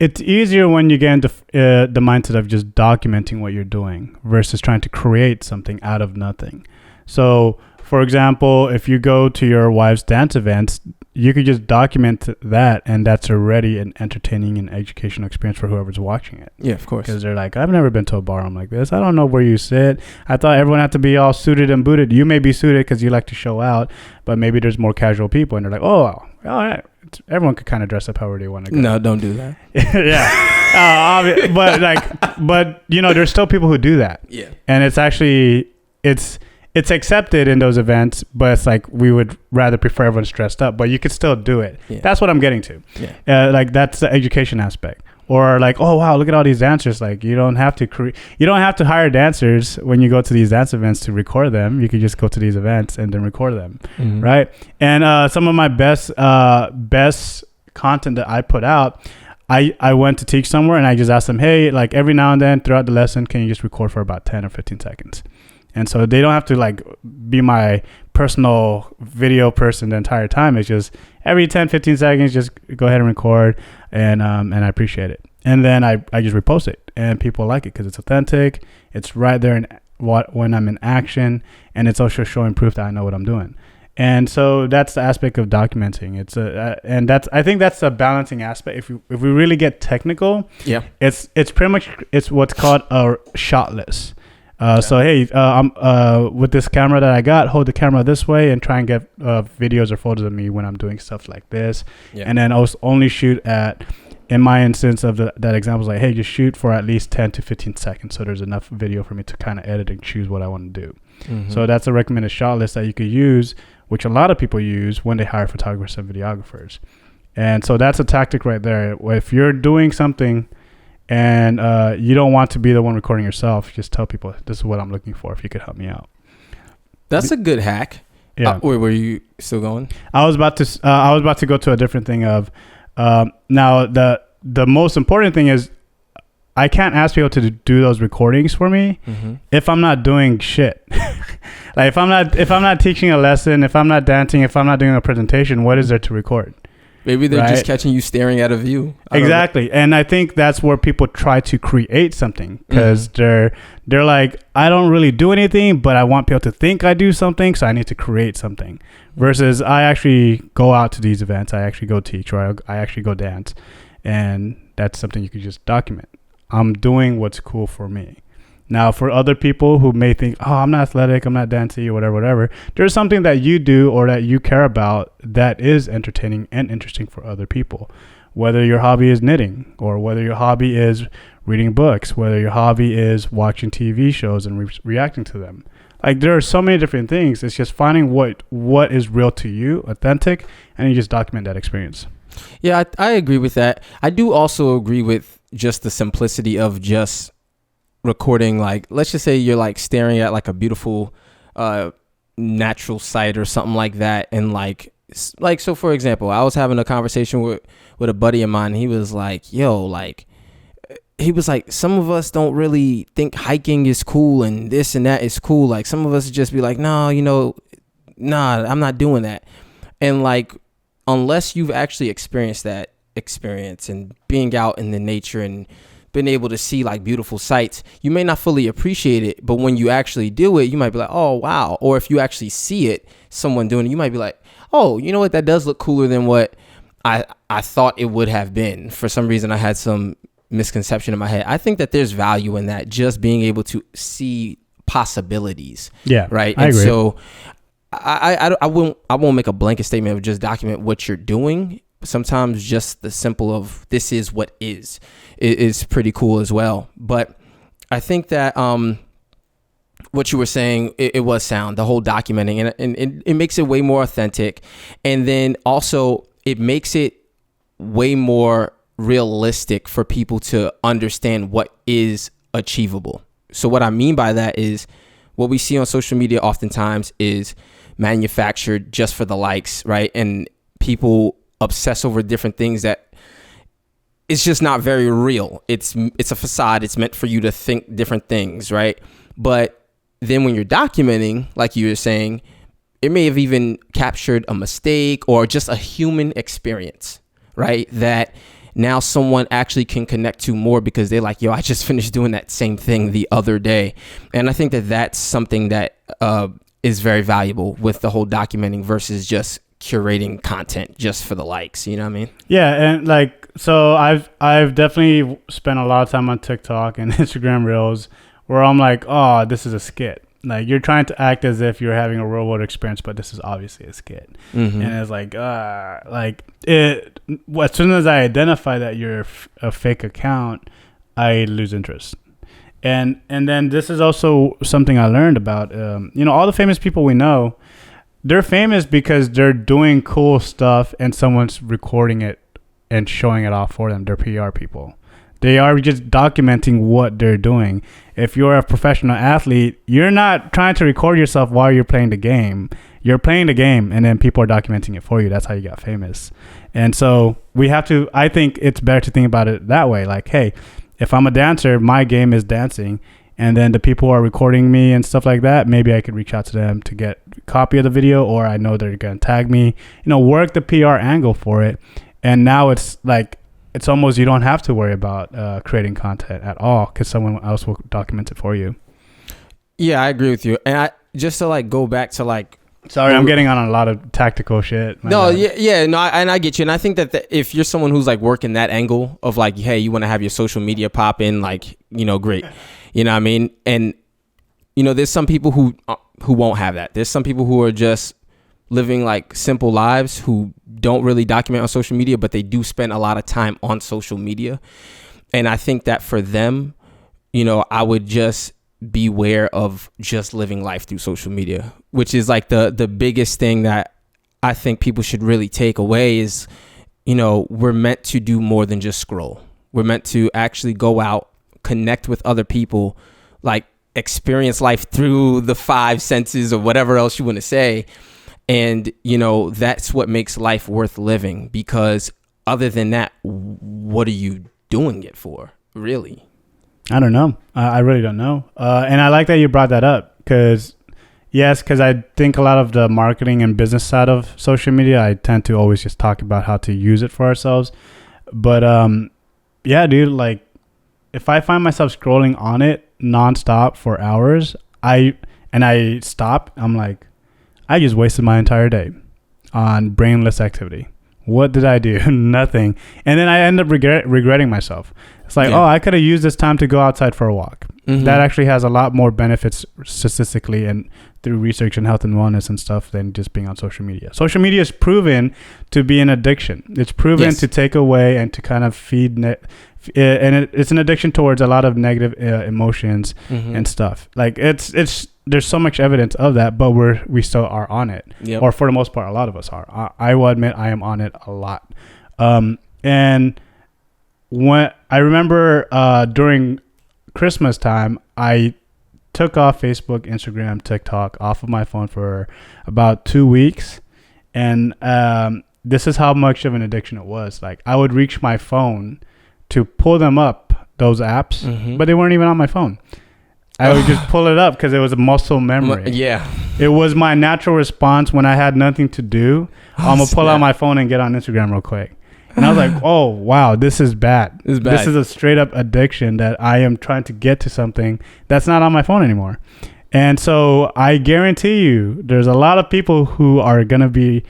it's easier when you get into the mindset of just documenting what you're doing versus trying to create something out of nothing. So, for example, if you go to your wife's dance events, you could just document that, and that's already an entertaining and educational experience for whoever's watching it. Yeah, of course. Because they're like, I've never been to a ballroom like this. I don't know where you sit. I thought everyone had to be all suited and booted. You may be suited because you like to show out, but maybe there's more casual people, and they're like, oh, all right. Everyone could kind of dress up however they want to go. No, don't do that. Yeah. But you know, there's still people who do that. Yeah. And it's actually, it's accepted in those events, but it's like we would rather prefer everyone's dressed up, but you could still do it. Yeah. That's what I'm getting to. Yeah. Like that's the education aspect. Or like, oh wow, look at all these dancers. Like you don't have to hire dancers when you go to these dance events to record them. You could just go to these events and then record them, right? And some of my best content that I put out, I went to teach somewhere and I just asked them, hey, like every now and then throughout the lesson, can you just record for about 10 or 15 seconds? And so they don't have to like be my personal video person the entire time. It's just every 10, 15 seconds, just go ahead and record. And I appreciate it. And then I just repost it, and people like it because it's authentic. It's right there when I'm in action, and it's also showing proof that I know what I'm doing. And so that's the aspect of documenting. I think that's a balancing aspect. If we really get technical, yeah, it's pretty much what's called a shot list. So hey, with this camera that I got, hold the camera this way and try and get videos or photos of me when I'm doing stuff like this. Yeah. And then only shoot at, in my instance of that example, is like, hey, just shoot for at least 10 to 15 seconds, so there's enough video for me to kind of edit and choose what I want to do. So that's a recommended shot list that you could use, which a lot of people use when they hire photographers and videographers. And so that's a tactic right there. If you're doing something and you don't want to be the one recording yourself, just tell people, this is what I'm looking for, if you could help me out. That's a good hack. Yeah. Wait, were you still going? I was about to go to a different thing of, now the most important thing is I can't ask people to do those recordings for me if I'm not doing shit. Like if I'm not teaching a lesson, if I'm not dancing, if I'm not doing a presentation, what is there to record? Maybe they're just catching you staring at a view. Exactly. And I think that's where people try to create something, because they're like, I don't really do anything, but I want people to think I do something, so I need to create something. Versus I actually go out to these events, I actually go teach, or I actually go dance. And that's something you could just document. I'm doing what's cool for me. Now, for other people who may think, oh, I'm not athletic, I'm not dancing, or whatever, there's something that you do or that you care about that is entertaining and interesting for other people. Whether your hobby is knitting, or whether your hobby is reading books, whether your hobby is watching TV shows and reacting to them. Like, there are so many different things. It's just finding what is real to you, authentic, and you just document that experience. Yeah, I agree with that. I do also agree with just the simplicity of just recording. Like, let's just say you're like staring at like a beautiful natural sight or something like that, and like so for example, I was having a conversation with a buddy of mine. He was like, yo, like, he was like, some of us don't really think hiking is cool and this and that is cool. Like, some of us just be like, no, I'm not doing that. And like, unless you've actually experienced that experience and being out in the nature and been able to see like beautiful sights, you may not fully appreciate it. But when you actually do it, you might be like, oh, wow. Or if you actually see it, someone doing it, you might be like, oh, you know what? That does look cooler than what I thought it would have been. For some reason, I had some misconception in my head. I think that there's value in that, just being able to see possibilities. Yeah. Right. I agree. So I won't make a blanket statement of just document what you're doing. Sometimes just the simple of this is what is pretty cool as well. But I think that what you were saying, it was sound, the whole documenting, and it makes it way more authentic. And then also it makes it way more realistic for people to understand what is achievable. So what I mean by that is, what we see on social media oftentimes is manufactured just for the likes, right? And people obsess over different things that it's just not very real. It's a facade. It's meant for you to think different things, right? But then when you're documenting, like you were saying, it may have even captured a mistake or just a human experience, right? That now someone actually can connect to more because they're like, yo, I just finished doing that same thing the other day. And I think that that's something that is very valuable with the whole documenting versus just curating content just for the likes. You know what I mean? Yeah, and like, so I've definitely spent a lot of time on TikTok and Instagram Reels where I'm like, oh, this is a skit. Like, you're trying to act as if you're having a real world experience, but this is obviously a skit. And it's like it. As soon as I identify that you're a fake account, I lose interest. And then this is also something I learned about. All the famous people we know, they're famous because they're doing cool stuff and someone's recording it and showing it off for them. They're PR people. They are just documenting what they're doing. If you're a professional athlete, you're not trying to record yourself while you're playing the game. You're playing the game, and then people are documenting it for you. That's how you got famous. And so I think it's better to think about it that way. Like, hey, if I'm a dancer, my game is dancing. And then the people who are recording me and stuff like that, maybe I could reach out to them to get a copy of the video, or I know they're going to tag me, work the PR angle for it. And now it's like, it's almost, you don't have to worry about creating content at all because someone else will document it for you. Yeah, I agree with you. And just to like go back to like, sorry, I'm getting on a lot of tactical shit. No, I get you. And I think that if you're someone who's like working that angle of like, hey, you want to have your social media pop in, like, great. You know what I mean? And, there's some people who won't have that. There's some people who are just living like simple lives who don't really document on social media, but they do spend a lot of time on social media. And I think that for them, I would just beware of just living life through social media, which is like the biggest thing that I think people should really take away is, we're meant to do more than just scroll. We're meant to actually go out, connect with other people, like experience life through the 5 senses or whatever else you want to say. And, that's what makes life worth living, because other than that, what are you doing it for, really? I don't know. I really don't know. And I like that you brought that up because I think a lot of the marketing and business side of social media, I tend to always just talk about how to use it for ourselves. But yeah, dude, like if I find myself scrolling on it nonstop for hours, I stop, I'm like, I just wasted my entire day on brainless activity. What did I do? Nothing. And then I end up regretting myself. It's like, I could have used this time to go outside for a walk. That actually has a lot more benefits statistically and through research and health and wellness and stuff than just being on social media. Social media is proven to be an addiction. It's proven to take away and to kind of feed it's an addiction towards a lot of negative emotions and stuff. Like there's so much evidence of that, but we still are on it. Yep. Or for the most part, a lot of us are. I will admit I am on it a lot. And when I remember during Christmas time, I took off Facebook, Instagram, TikTok off of my phone for about 2 weeks. And this is how much of an addiction it was. Like I would reach my phone to pull them up, those apps, but they weren't even on my phone. I would just pull it up because it was a muscle memory. Yeah. It was my natural response when I had nothing to do. I'm going to pull out my phone and get on Instagram real quick. And I was like, oh, wow, this is bad. This is a straight up addiction that I am trying to get to something that's not on my phone anymore. And so I guarantee you there's a lot of people who are going to be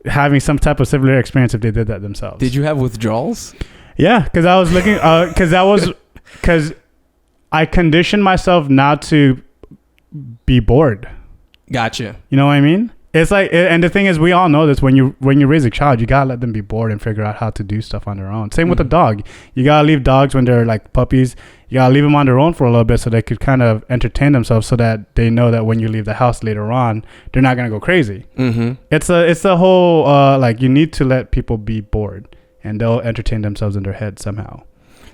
having some type of similar experience if they did that themselves. Did you have withdrawals? Yeah, because I was looking, because I conditioned myself not to be bored. Gotcha. You know what I mean? It's like, and the thing is, we all know this. When you raise a child, you gotta let them be bored and figure out how to do stuff on their own. Same with a dog. You gotta leave dogs when they're like puppies. You gotta leave them on their own for a little bit so they could kind of entertain themselves, so that they know that when you leave the house later on, they're not gonna go crazy. It's the whole like you need to let people be bored, and they'll entertain themselves in their head somehow.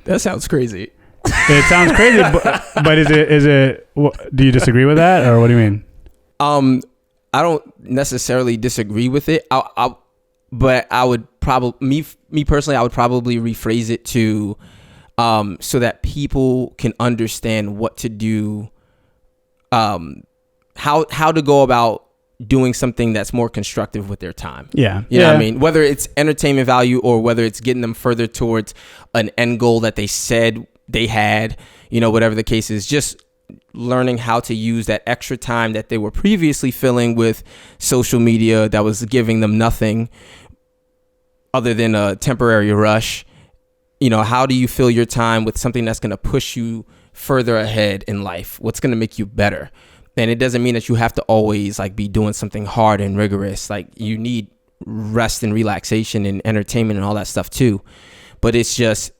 That sounds crazy. It sounds crazy, but is it? Do you disagree with that, or what do you mean? I don't necessarily disagree with it. But I would probably me personally, I would probably rephrase it to, so that people can understand what to do, how to go about doing something that's more constructive with their time. Yeah. You know what I mean? Whether it's entertainment value or whether it's getting them further towards an end goal that they said they had, whatever the case is, just learning how to use that extra time that they were previously filling with social media that was giving them nothing other than a temporary rush. How do you fill your time with something that's going to push you further ahead in life? What's going to make you better? And it doesn't mean that you have to always like be doing something hard and rigorous. Like you need rest and relaxation and entertainment and all that stuff too. But it's just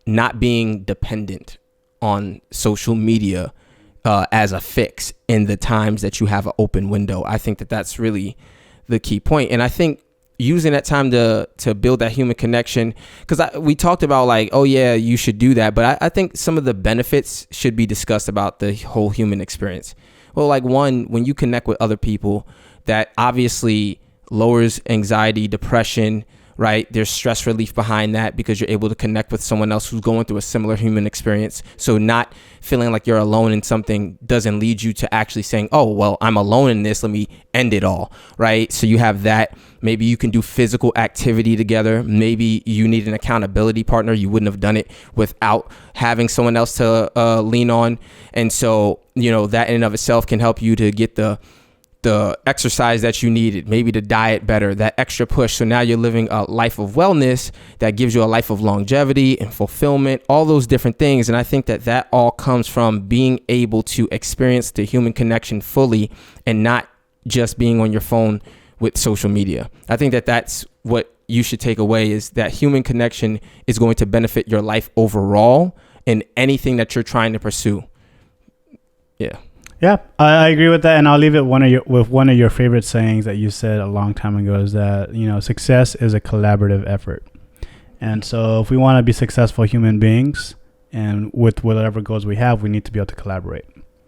not being dependent on social media as a fix in the times that you have an open window. I think that that's really the key point. And I think using that time to build that human connection, because we talked about like, oh yeah, you should do that. But I think some of the benefits should be discussed about the whole human experience. Well, like one, when you connect with other people, that obviously lowers anxiety, depression, right? There's stress relief behind that because you're able to connect with someone else who's going through a similar human experience. So not feeling like you're alone in something doesn't lead you to actually saying, oh, well, I'm alone in this, let me end it all, right? So you have that. Maybe you can do physical activity together. Maybe you need an accountability partner. You wouldn't have done it without having someone else to lean on. And so, that in and of itself can help you to get the exercise that you needed, maybe to diet better, that extra push. So now you're living a life of wellness that gives you a life of longevity and fulfillment, all those different things. And I think that all comes from being able to experience the human connection fully and not just being on your phone with social media. I think that's what you should take away, is that human connection is going to benefit your life overall in anything that you're trying to pursue. Yeah. Yeah, I agree with that, and I'll leave it with one of your favorite sayings that you said a long time ago, is that success is a collaborative effort. And so if we want to be successful human beings and with whatever goals we have, we need to be able to collaborate.